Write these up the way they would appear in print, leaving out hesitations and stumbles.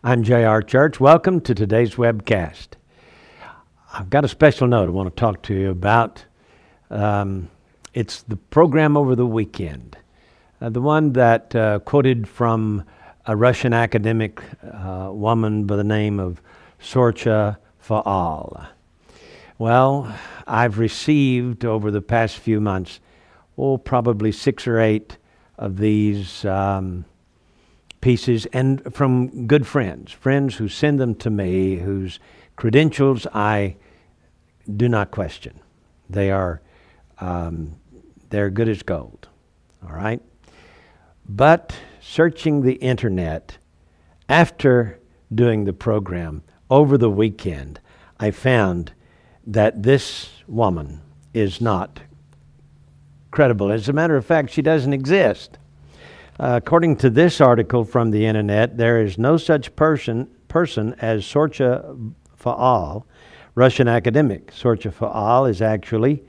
I'm J.R. Church. Welcome to today's webcast. I've got a special note I want to talk to you about. It's the program over the weekend. The one that quoted from a Russian academic woman by the name of Sorcha Faal. Well, I've received over the past few months, probably 6 or 8 of these pieces, and from good friends who send them to me, whose credentials I do not question. They are they're good as gold. All right? But searching the internet after doing the program over the weekend, I found that this woman is not credible. As a matter of fact, she doesn't exist. According to this article from the internet, there is no such person as Sorcha Faal, Russian academic. Sorcha Faal is actually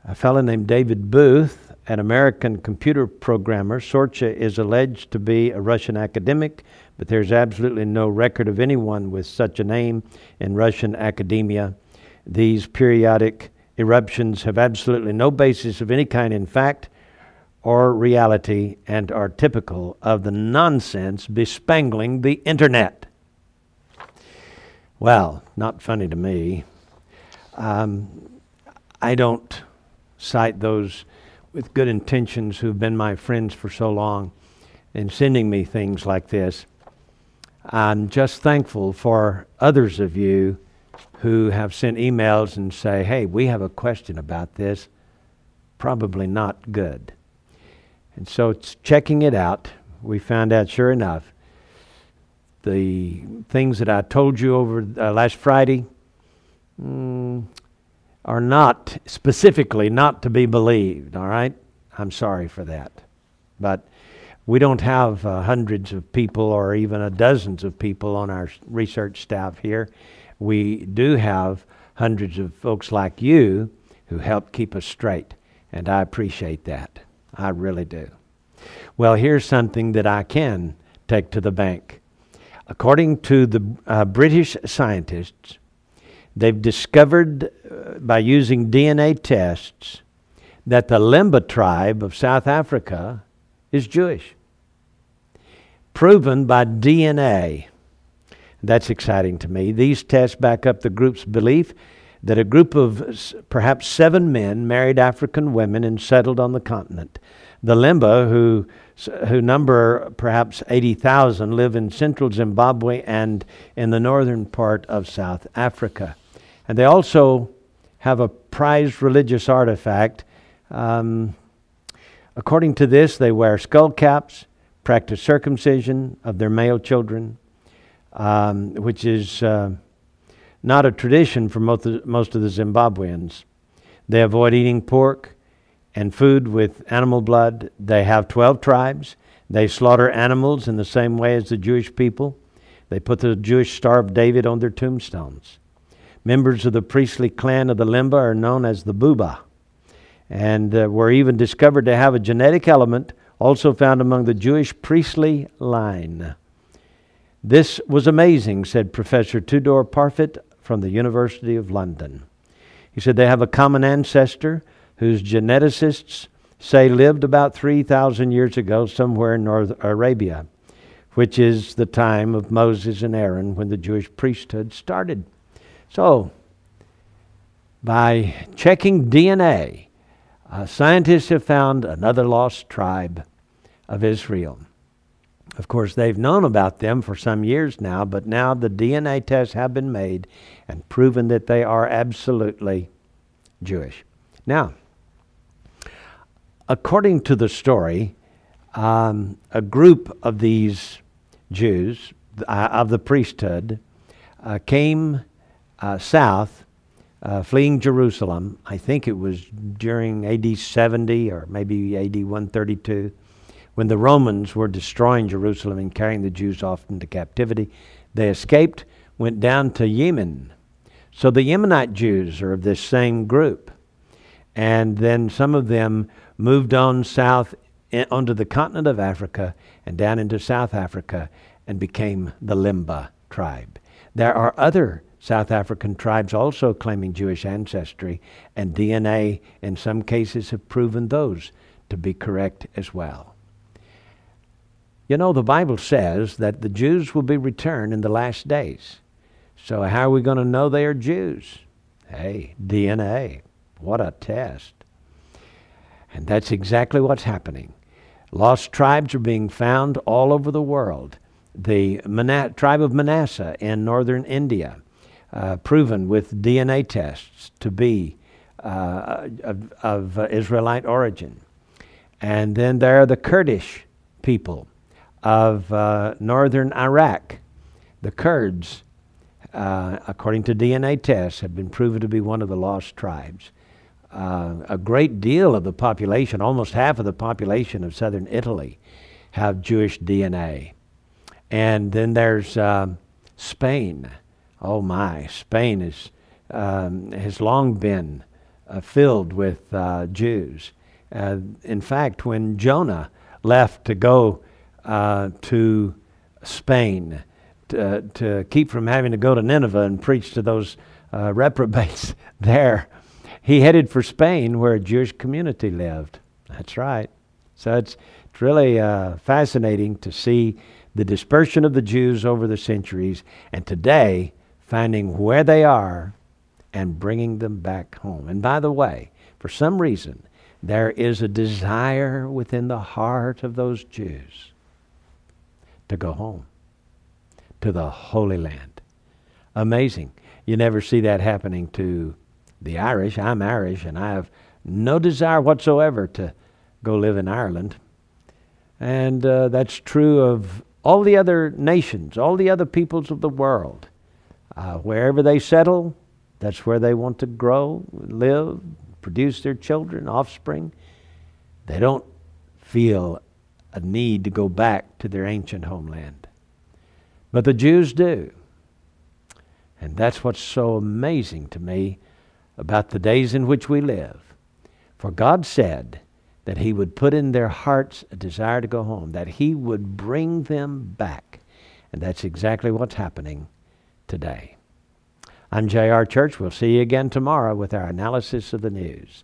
a fellow named David Booth, an American computer programmer. Sorcha is alleged to be a Russian academic, but there's absolutely no record of anyone with such a name in Russian academia. These periodic eruptions have absolutely no basis of any kind in fact or reality, and are typical of the nonsense bespangling the internet. Well, not funny to me. I don't cite those with good intentions who've been my friends for so long in sending me things like this. I'm just thankful for others of you who have sent emails and say, hey, we have a question about this. Probably not good. And so it's checking it out. We found out, sure enough, the things that I told you over last Friday are not specifically not to be believed, all right? I'm sorry for that. But we don't have hundreds of people or even dozens of people on our research staff here. We do have hundreds of folks like you who help keep us straight, and I appreciate that. I really do. Well, here's something that I can take to the bank. According to the British scientists, they've discovered by using DNA tests that the Limba tribe of South Africa is Jewish. Proven by DNA. That's exciting to me. These tests back up the group's belief that a group of perhaps 7 men married African women and settled on the continent. The Limba, who number perhaps 80,000, live in central Zimbabwe and in the northern part of South Africa. And they also have a prized religious artifact. According to this, they wear skull caps, practice circumcision of their male children, which is not a tradition for most of the Zimbabweans. They avoid eating pork and food with animal blood. They have 12 tribes. They slaughter animals in the same way as the Jewish people. They put the Jewish Star of David on their tombstones. Members of the priestly clan of the Limba are known as the Buba, and were even discovered to have a genetic element also found among the Jewish priestly line. This was amazing, said Professor Tudor Parfit from the University of London. He said they have a common ancestor whose geneticists say lived about 3,000 years ago somewhere in North Arabia, which is the time of Moses and Aaron when the Jewish priesthood started. So, by checking DNA, scientists have found another lost tribe of Israel. Of course, they've known about them for some years now, but now the DNA tests have been made and proven that they are absolutely Jewish. Now, according to the story, a group of these Jews of the priesthood came south, fleeing Jerusalem. I think it was during AD 70 or maybe AD 132, when the Romans were destroying Jerusalem and carrying the Jews off into captivity. They escaped, went down to Yemen. So the Yemenite Jews are of this same group. And then some of them moved on south onto the continent of Africa and down into South Africa and became the Limba tribe. There are other South African tribes also claiming Jewish ancestry, and DNA in some cases have proven those to be correct as well. You know, the Bible says that the Jews will be returned in the last days. So how are we going to know they are Jews? Hey, DNA. What a test. And that's exactly what's happening. Lost tribes are being found all over the world. The tribe of Manasseh in northern India, proven with DNA tests to be of Israelite origin. And then there are the Kurdish people of northern Iraq. The Kurds, according to DNA tests, have been proven to be one of the lost tribes. A great deal of the population, almost half of the population of southern Italy, have Jewish DNA. And then there's Spain. Oh my, Spain has long been filled with Jews. In fact, when Jonah left to go to Spain to keep from having to go to Nineveh and preach to those reprobates there, he headed for Spain where a Jewish community lived. That's right. So it's really fascinating to see the dispersion of the Jews over the centuries, and today finding where they are and bringing them back home. And by the way, for some reason, there is a desire within the heart of those Jews to go home to the Holy Land. Amazing. You never see that happening to the Irish. I'm Irish, and I have no desire whatsoever to go live in Ireland. And that's true of all the other nations, all the other peoples of the world. Wherever they settle, that's where they want to grow, live, produce their children, offspring. They don't feel a need to go back to their ancient homeland. But the Jews do. And that's what's so amazing to me about the days in which we live. For God said that He would put in their hearts a desire to go home, that He would bring them back. And that's exactly what's happening today. I'm J.R. Church. We'll see you again tomorrow with our analysis of the news.